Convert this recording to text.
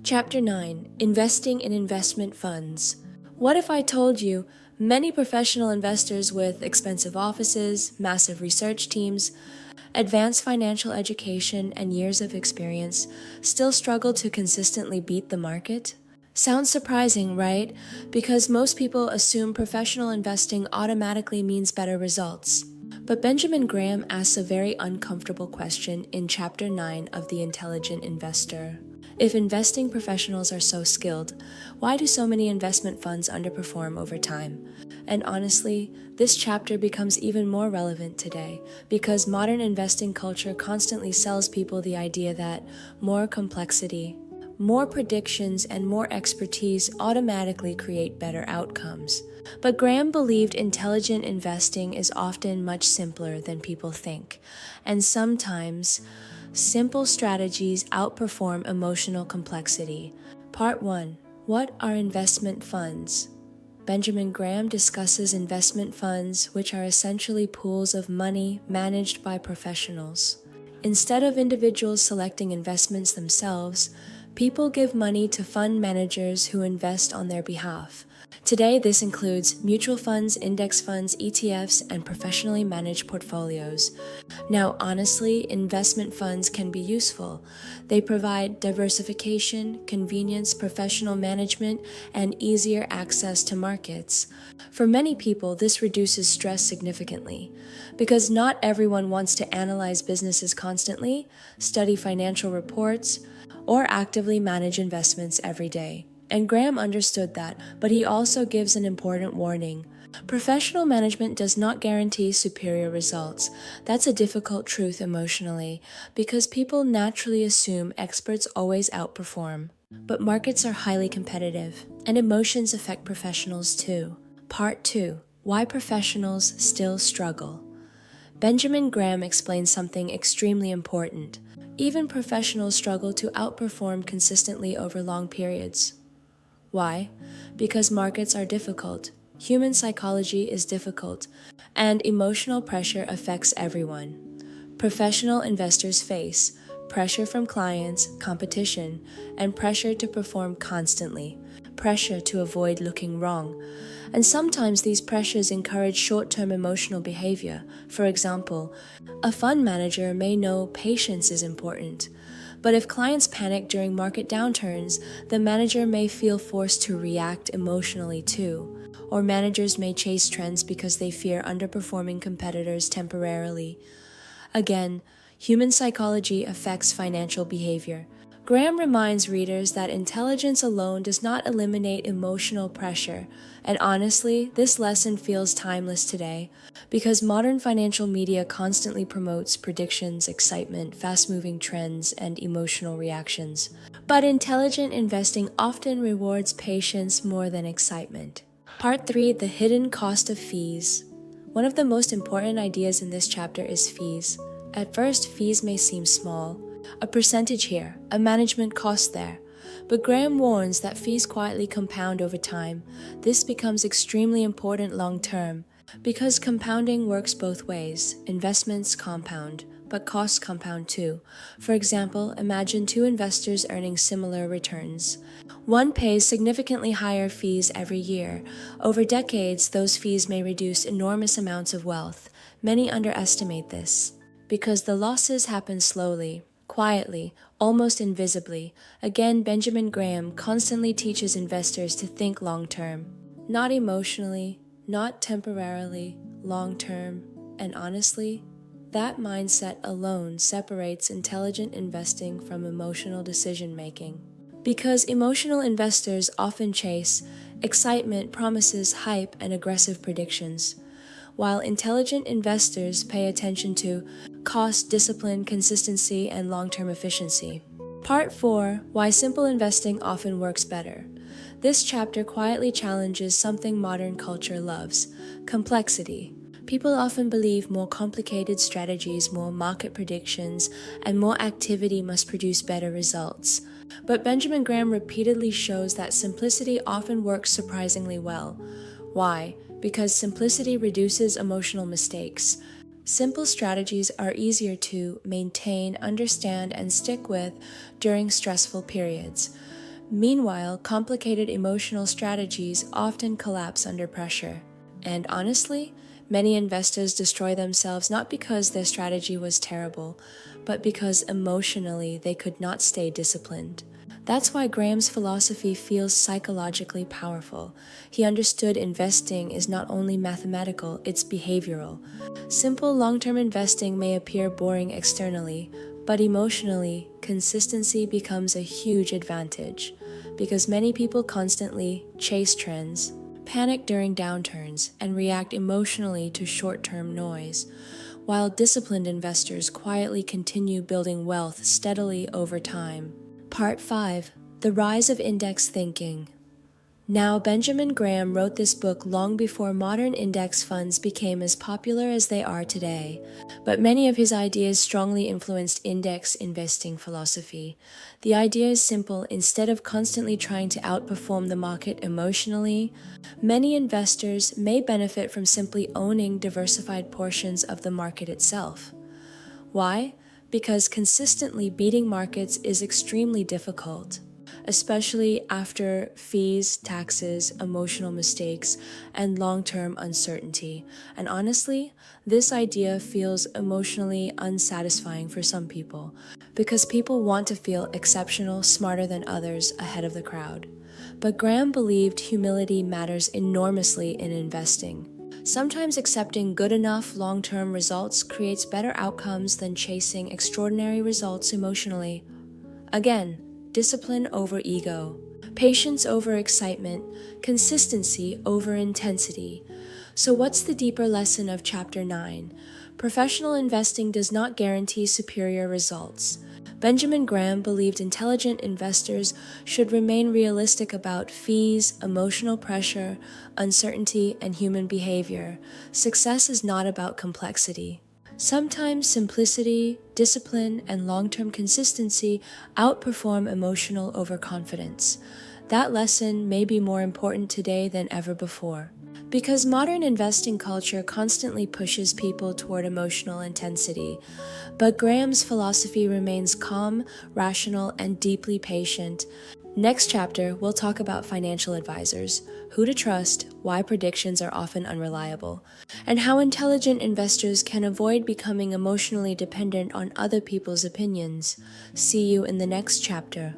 Chapter 9: Investing in Investment Funds. What if I told you many professional investors with expensive offices, massive research teams, advanced financial education, and years of experience still struggle to consistently beat the market? Sounds surprising, right? Because most people assume professional investing automatically means better results. But Benjamin Graham asks a very uncomfortable question in Chapter 9 of The Intelligent Investor. If investing professionals are so skilled, why do so many investment funds underperform over time? And honestly, this chapter becomes even more relevant today because modern investing culture constantly sells people the idea that more complexity, more predictions, and more expertise automatically create better outcomes. But Graham believed intelligent investing is often much simpler than people think, and sometimes simple strategies outperform emotional complexity. Part 1. What are investment funds? Benjamin Graham discusses investment funds, which are essentially pools of money managed by professionals. Instead of individuals selecting investments themselves, people give money to fund managers who invest on their behalf. Today, this includes mutual funds, index funds, ETFs, and professionally managed portfolios. Now, honestly, investment funds can be useful. They provide diversification, convenience, professional management, and easier access to markets. For many people, this reduces stress significantly. Because not everyone wants to analyze businesses constantly, study financial reports, or actively manage investments every day. And Graham understood that, but he also gives an important warning. Professional management does not guarantee superior results. That's a difficult truth emotionally, because people naturally assume experts always outperform. But markets are highly competitive, and emotions affect professionals too. Part 2. Why professionals still struggle. Benjamin Graham explains something extremely important. Even professionals struggle to outperform consistently over long periods. Why? Because markets are difficult, human psychology is difficult, and emotional pressure affects everyone. Professional investors face pressure from clients, competition, and pressure to perform constantly, pressure to avoid looking wrong. And sometimes these pressures encourage short-term emotional behavior. For example, a fund manager may know patience is important. But if clients panic during market downturns, the manager may feel forced to react emotionally too. Or managers may chase trends because they fear underperforming competitors temporarily. Again, human psychology affects financial behavior. Graham reminds readers that intelligence alone does not eliminate emotional pressure, and honestly, this lesson feels timeless today because modern financial media constantly promotes predictions, excitement, fast-moving trends, and emotional reactions. But intelligent investing often rewards patience more than excitement. Part 3. The hidden cost of fees. One of the most important ideas in this chapter is fees. At first, fees may seem small. A percentage here, a management cost there. But Graham warns that fees quietly compound over time. This becomes extremely important long-term because compounding works both ways. Investments compound, but costs compound too. For example, imagine two investors earning similar returns. One pays significantly higher fees every year. Over decades, those fees may reduce enormous amounts of wealth. Many underestimate this because the losses happen slowly, quietly, almost invisibly. Again, Benjamin Graham constantly teaches investors to think long-term, not emotionally, not temporarily, long-term. And honestly, that mindset alone separates intelligent investing from emotional decision-making. Because emotional investors often chase excitement, promises, hype, and aggressive predictions, while intelligent investors pay attention to cost, discipline, consistency, and long-term efficiency. Part 4. Why simple investing often works better. This chapter quietly challenges something modern culture loves: complexity. People often believe more complicated strategies, more market predictions, and more activity must produce better results. But Benjamin Graham repeatedly shows that simplicity often works surprisingly well. Why? Because simplicity reduces emotional mistakes. Simple strategies are easier to maintain, understand, and stick with during stressful periods. Meanwhile, complicated emotional strategies often collapse under pressure. And honestly, many investors destroy themselves not because their strategy was terrible, but because emotionally they could not stay disciplined. That's why Graham's philosophy feels psychologically powerful. He understood investing is not only mathematical, it's behavioral. Simple long-term investing may appear boring externally, but emotionally, consistency becomes a huge advantage because many people constantly chase trends, panic during downturns, and react emotionally to short-term noise, while disciplined investors quietly continue building wealth steadily over time. Part 5. The Rise of Index Thinking. Now, Benjamin Graham wrote this book long before modern index funds became as popular as they are today, but many of his ideas strongly influenced index investing philosophy. The idea is simple. Instead of constantly trying to outperform the market emotionally, many investors may benefit from simply owning diversified portions of the market itself. Why? Because consistently beating markets is extremely difficult, especially after fees, taxes, emotional mistakes, and long-term uncertainty. And honestly, this idea feels emotionally unsatisfying for some people, because people want to feel exceptional, smarter than others, ahead of the crowd. But Graham believed humility matters enormously in investing. Sometimes accepting good enough long-term results creates better outcomes than chasing extraordinary results emotionally. Again, discipline over ego, patience over excitement, consistency over intensity. So what's the deeper lesson of Chapter 9? Professional investing does not guarantee superior results. Benjamin Graham believed intelligent investors should remain realistic about fees, emotional pressure, uncertainty, and human behavior. Success is not about complexity. Sometimes simplicity, discipline, and long-term consistency outperform emotional overconfidence. That lesson may be more important today than ever before. Because modern investing culture constantly pushes people toward emotional intensity, but Graham's philosophy remains calm, rational, and deeply patient. Next chapter, we'll talk about financial advisors, who to trust, why predictions are often unreliable, and how intelligent investors can avoid becoming emotionally dependent on other people's opinions. See you in the next chapter.